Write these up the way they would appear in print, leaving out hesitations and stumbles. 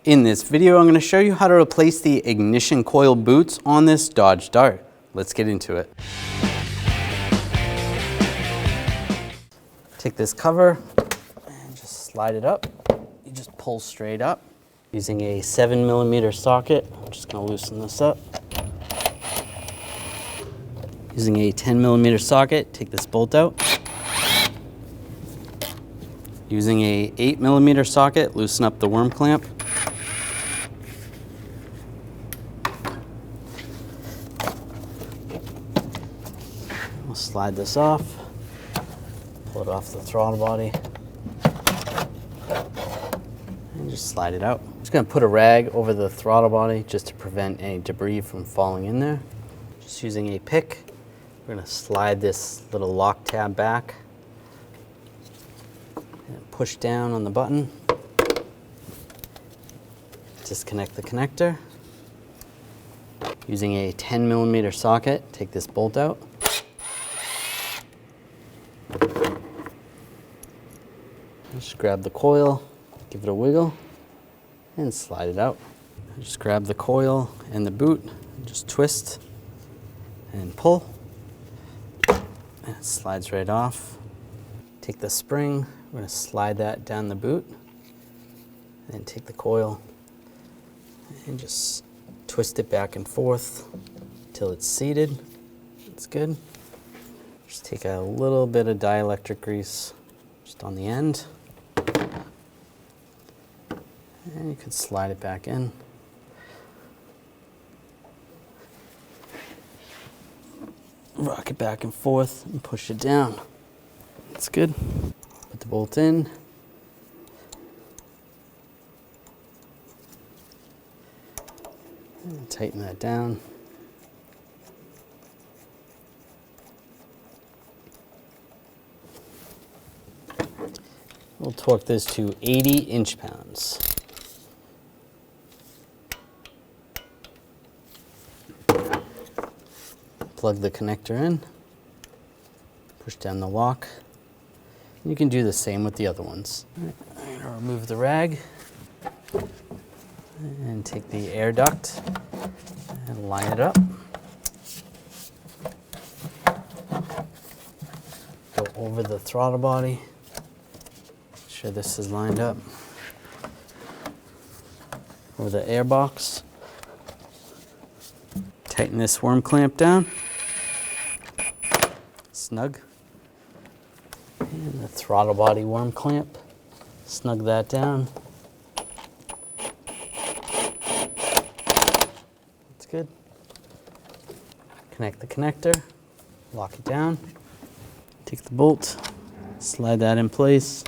In this video, I'm going to show you how to replace the ignition coil boots on this Dodge Dart. Let's get into it. Take this cover and just slide it up. You just pull straight up. Using a 7mm socket, I'm just going to loosen this up. Using a 10mm socket, take this bolt out. Using a 8mm socket, loosen up the worm clamp. We'll slide this off, pull it off the throttle body, and just slide it out. I'm just going to put a rag over the throttle body just to prevent any debris from falling in there. Just using a pick, we're going to slide this little lock tab back and push down on the button. Disconnect the connector. Using a 10mm socket, take this bolt out. Just grab the coil, give it a wiggle, and slide it out. Just grab the coil and the boot, and just twist and pull, and it slides right off. Take the spring, we're going to slide that down the boot, and then take the coil and just twist it back and forth until it's seated. It's good. Just take a little bit of dielectric grease just on the end. And you can slide it back in. Rock it back and forth and push it down. That's good. Put the bolt in. And tighten that down. We'll torque this to 80 inch-pounds. Plug the connector in, push down the lock. You can do the same with the other ones. I'm going to remove the rag and take the air duct and line it up. Go over the throttle body. Make sure this is lined up. Over the air box. Tighten this worm clamp down. Snug. And the throttle body worm clamp. Snug that down. That's good. Connect the connector. Lock it down. Take the bolt. Slide that in place.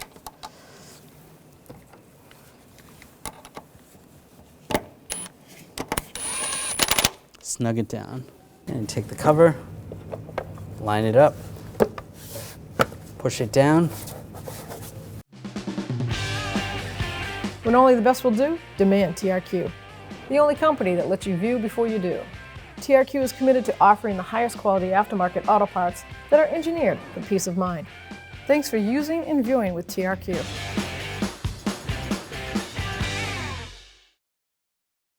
Snug it down. And take the cover. Line it up. Push it down. When only the best will do, demand TRQ. The only company that lets you view before you do. TRQ is committed to offering the highest quality aftermarket auto parts that are engineered for peace of mind. Thanks for using and viewing with TRQ.